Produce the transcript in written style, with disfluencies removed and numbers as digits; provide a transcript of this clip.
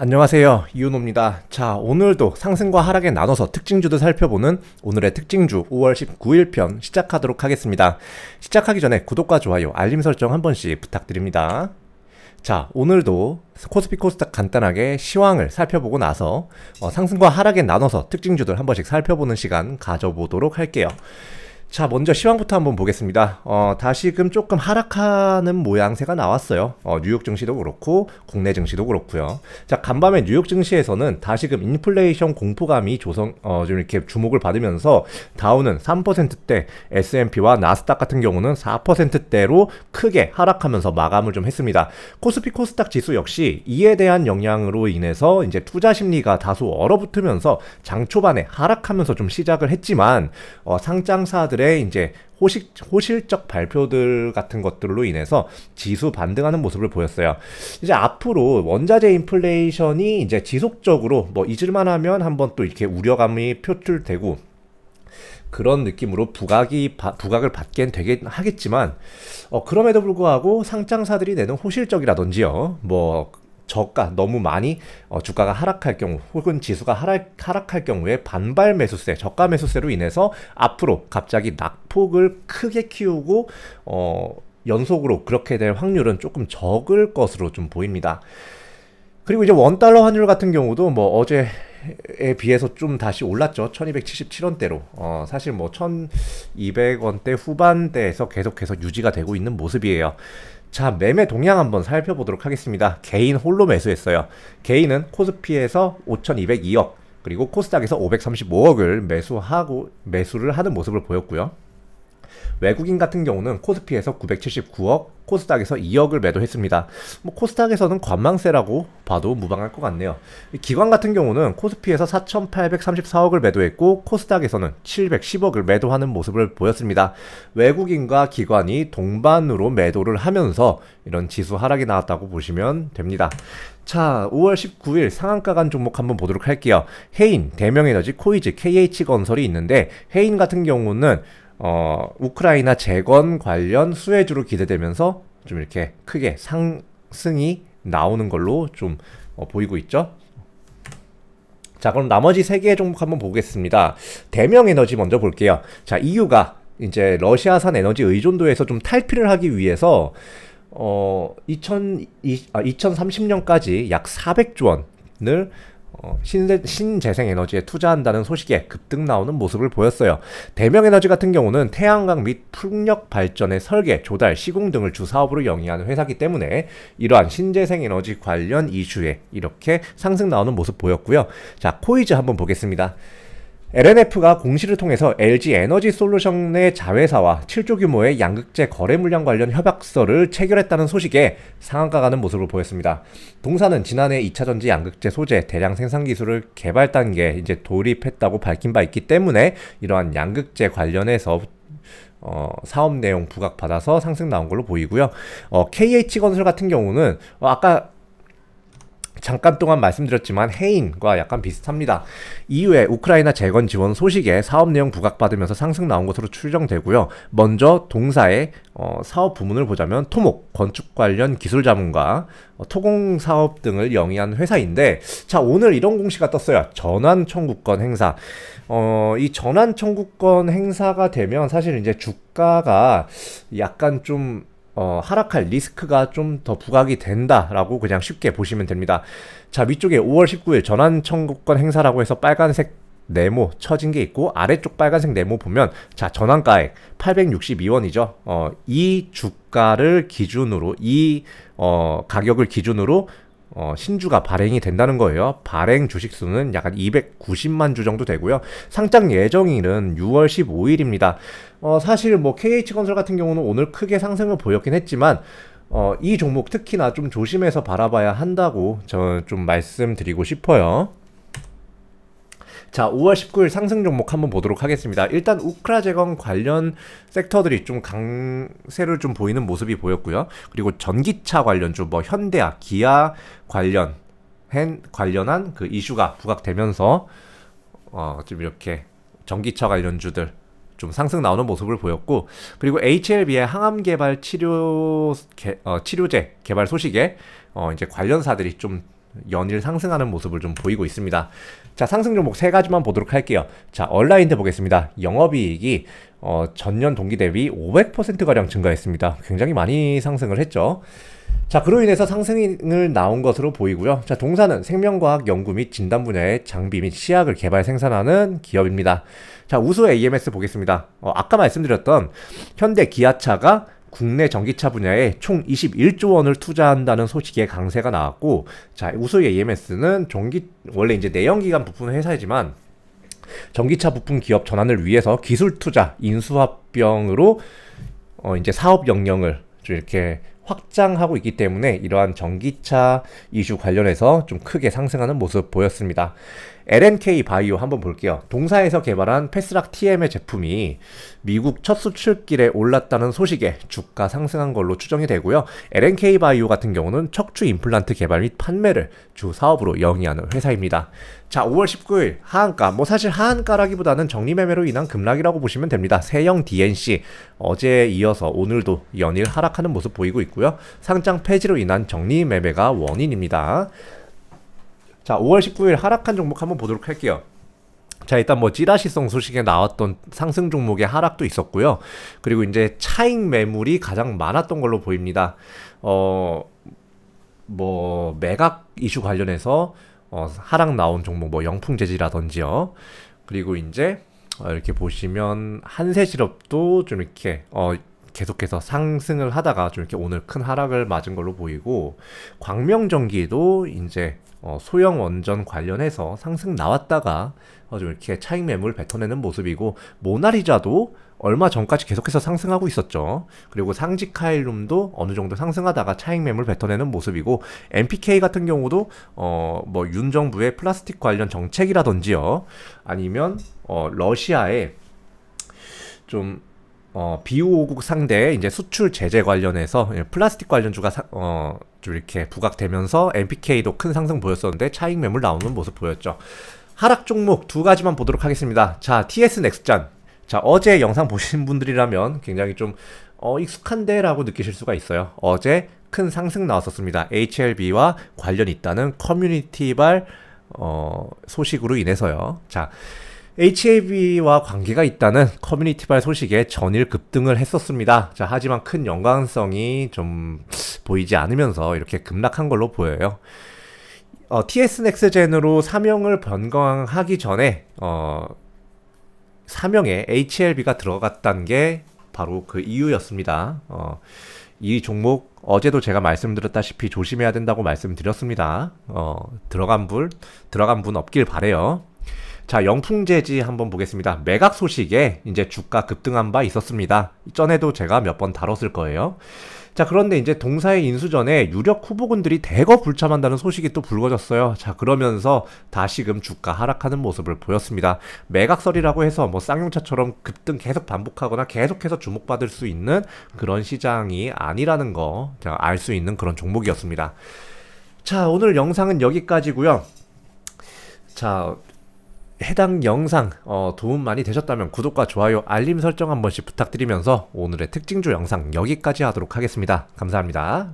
안녕하세요, 이윤호입니다. 자, 오늘도 상승과 하락에 나눠서 특징주들 살펴보는 오늘의 특징주 5월 19일 편 시작하도록 하겠습니다. 시작하기 전에 구독과 좋아요, 알림 설정 한 번씩 부탁드립니다. 자, 오늘도 코스피 코스닥 간단하게 시황을 살펴보고 나서 상승과 하락에 나눠서 특징주들 한 번씩 살펴보는 시간 가져보도록 할게요. 자, 먼저 시황부터 한번 보겠습니다. 다시금 조금 하락하는 모양새가 나왔어요. 뉴욕 증시도 그렇고 국내 증시도 그렇고요. 자, 간밤에 뉴욕 증시에서는 다시금 인플레이션 공포감이 좀 이렇게 주목을 받으면서 다우는 3%대, S&P와 나스닥 같은 경우는 4%대로 크게 하락하면서 마감을 좀 했습니다. 코스피 코스닥 지수 역시 이에 대한 영향으로 인해서 이제 투자 심리가 다소 얼어붙으면서 장 초반에 하락하면서 좀 시작을 했지만 상장사들 이제 호실적 발표들 같은 것들로 인해서 지수 반등하는 모습을 보였어요. 이제 앞으로 원자재 인플레이션이 이제 지속적으로 잊을만하면 한번 또 이렇게 우려감이 표출되고 그런 느낌으로 부각을 받긴 되긴 하겠지만 그럼에도 불구하고 상장사들이 내는 호실적이라든지요, 저가 너무 많이 주가가 하락할 경우 혹은 지수가 하락할 경우에 반발 매수세, 저가 매수세로 인해서 앞으로 갑자기 낙폭을 크게 키우고 연속으로 그렇게 될 확률은 조금 적을 것으로 좀 보입니다. 그리고 이제 원달러 환율 같은 경우도 어제에 비해서 좀 다시 올랐죠. 1277원대로. 사실 1200원대 후반대에서 계속해서 유지가 되고 있는 모습이에요. 자, 매매 동향 한번 살펴보도록 하겠습니다. 개인 홀로 매수했어요. 개인은 코스피에서 5202억, 그리고 코스닥에서 535억을 매수를 하는 모습을 보였고요. 외국인 같은 경우는 코스피에서 979억, 코스닥에서 2억을 매도했습니다. 코스닥에서는 관망세라고 봐도 무방할 것 같네요. 기관 같은 경우는 코스피에서 4,834억을 매도했고 코스닥에서는 710억을 매도하는 모습을 보였습니다. 외국인과 기관이 동반으로 매도를 하면서 이런 지수 하락이 나왔다고 보시면 됩니다. 자, 5월 19일 상한가 간 종목 한번 보도록 할게요. 해인, 대명에너지, 코이즈, KH건설이 있는데 해인 같은 경우는 우크라이나 재건 관련 수혜주로 기대되면서 좀 이렇게 크게 상승이 나오는 걸로 좀 보이고 있죠. 자, 그럼 나머지 세 개의 종목 한번 보겠습니다. 대명에너지 먼저 볼게요. 자, 이유가 이제 러시아산 에너지 의존도에서 좀 탈피를 하기 위해서 2030년까지 약 400조 원을 신재생에너지에 투자한다는 소식에 급등 나오는 모습을 보였어요. 대명에너지 같은 경우는 태양광 및 풍력 발전의 설계, 조달, 시공 등을 주 사업으로 영위하는 회사이기 때문에 이러한 신재생에너지 관련 이슈에 이렇게 상승 나오는 모습 보였고요. 자, 코이즈 한번 보겠습니다. LNF가 공시를 통해서 LG 에너지 솔루션의 자회사와 7조 규모의 양극재 거래 물량 관련 협약서를 체결했다는 소식에 상한가 가는 모습을 보였습니다. 동사는 지난해 2차전지 양극재 소재 대량 생산 기술을 개발 단계에 이제 돌입했다고 밝힌 바 있기 때문에 이러한 양극재 관련해서 사업 내용 부각받아서 상승 나온 걸로 보이고요. KH건설 같은 경우는 아까 잠깐 동안 말씀드렸지만 해인과 약간 비슷합니다. 이후에 우크라이나 재건 지원 소식에 사업 내용 부각받으면서 상승 나온 것으로 추정되고요. 먼저 동사의 사업 부문을 보자면 토목, 건축 관련 기술 자문과 토공 사업 등을 영위한 회사인데, 자, 오늘 이런 공시가 떴어요. 전환 청구권 행사. 이 전환 청구권 행사가 되면 사실 이제 주가가 약간 좀 하락할 리스크가 좀 더 부각이 된다라고 그냥 쉽게 보시면 됩니다. 자, 위쪽에 5월 19일 전환 청구권 행사라고 해서 빨간색 네모 쳐진 게 있고 아래쪽 빨간색 네모 보면 자, 전환가액 862원이죠. 이 주가를 기준으로 가격을 기준으로 신주가 발행이 된다는 거예요. 발행 주식수는 약간 290만 주 정도 되고요. 상장 예정일은 6월 15일입니다. 사실 KH건설 같은 경우는 오늘 크게 상승을 보였긴 했지만 이 종목 특히나 좀 조심해서 바라봐야 한다고 저는 좀 말씀드리고 싶어요. 자, 5월 19일 상승 종목 한번 보도록 하겠습니다. 일단 우크라 재건 관련 섹터들이 좀 강세를 좀 보이는 모습이 보였고요. 그리고 전기차 관련주 현대야, 기아 관련한 그 이슈가 부각되면서 좀 이렇게 전기차 관련주들 좀 상승 나오는 모습을 보였고, 그리고 HLB의 항암 개발 치료제 개발 소식에 이제 관련사들이 좀 연일 상승하는 모습을 좀 보이고 있습니다. 자, 상승 종목 세 가지만 보도록 할게요. 자, 얼라인드 보겠습니다. 영업이익이 전년 동기 대비 500%가량 증가했습니다. 굉장히 많이 상승을 했죠. 자, 그로 인해서 상승을 나온 것으로 보이고요. 자, 동사는 생명과학 연구 및 진단 분야의 장비 및 시약을 개발 생산하는 기업입니다. 자, 우수 AMS 보겠습니다. 아까 말씀드렸던 현대 기아차가 국내 전기차 분야에 총 21조 원을 투자한다는 소식에 강세가 나왔고, 자, 우수 AMS는 원래 이제 내연기관 부품 회사이지만 전기차 부품 기업 전환을 위해서 기술 투자, 인수합병으로 이제 사업 역량을 좀 이렇게 확장하고 있기 때문에 이러한 전기차 이슈 관련해서 좀 크게 상승하는 모습 보였습니다. LNK 바이오 한번 볼게요. 동사에서 개발한 패스락 TM의 제품이 미국 첫 수출길에 올랐다는 소식에 주가 상승한 걸로 추정이 되고요. LNK 바이오 같은 경우는 척추 임플란트 개발 및 판매를 주 사업으로 영위하는 회사입니다. 자, 5월 19일 하한가, 사실 하한가라기보다는 정리매매로 인한 급락이라고 보시면 됩니다. 세영 DNC 어제에 이어서 오늘도 연일 하락하는 모습 보이고 있고요. 상장 폐지로 인한 정리매매가 원인입니다. 자, 5월 19일 하락한 종목 한번 보도록 할게요. 자, 일단 찌라시성 소식에 나왔던 상승 종목의 하락도 있었고요. 그리고 이제 차익 매물이 가장 많았던 걸로 보입니다. 매각 이슈 관련해서 하락 나온 종목 영풍재지라든지요. 그리고 이제 이렇게 보시면 한세실업도 좀 이렇게 계속해서 상승을 하다가 좀 이렇게 오늘 큰 하락을 맞은 걸로 보이고, 광명전기도 이제 소형 원전 관련해서 상승 나왔다가 좀 이렇게 차익 매물 뱉어내는 모습이고, 모나리자도 얼마 전까지 계속해서 상승하고 있었죠. 그리고 상지카일룸도 어느 정도 상승하다가 차익 매물 뱉어내는 모습이고, MPK 같은 경우도 윤 정부의 플라스틱 관련 정책이라든지요, 아니면 러시아의 좀 비우호국 상대 이제 수출 제재 관련해서 플라스틱 관련주가 좀 이렇게 부각되면서 MPK도 큰 상승 보였었는데 차익 매물 나오는 모습 보였죠. 하락 종목 두 가지만 보도록 하겠습니다. 자, TS 넥스전. 자, 어제 영상 보신 분들이라면 굉장히 좀 익숙한데 라고 느끼실 수가 있어요. 어제 큰 상승 나왔었습니다. HLB와 관련이 있다는 커뮤니티발 소식으로 인해서요. 자, HLB와 관계가 있다는 커뮤니티발 소식에 전일 급등을 했었습니다. 자, 하지만 큰 연관성이 좀 보이지 않으면서 이렇게 급락한 걸로 보여요. TS 넥스젠으로 사명을 변경하기 전에 사명에 HLB가 들어갔다는 게 바로 그 이유였습니다. 이 종목 어제도 제가 말씀드렸다시피 조심해야 된다고 말씀드렸습니다. 들어간 분 없길 바래요. 자, 영풍재지 한번 보겠습니다. 매각 소식에 이제 주가 급등한 바 있었습니다. 전에도 제가 몇 번 다뤘을 거예요. 자, 그런데 이제 동사의 인수 전에 유력 후보군들이 대거 불참한다는 소식이 또 불거졌어요. 자, 그러면서 다시금 주가 하락하는 모습을 보였습니다. 매각설이라고 해서 쌍용차처럼 급등 계속 반복하거나 계속해서 주목받을 수 있는 그런 시장이 아니라는 거 제가 알 수 있는 그런 종목이었습니다. 자, 오늘 영상은 여기까지고요. 자, 해당 영상 도움 많이 되셨다면 구독과 좋아요, 알림 설정 한 번씩 부탁드리면서 오늘의 특징주 영상 여기까지 하도록 하겠습니다. 감사합니다.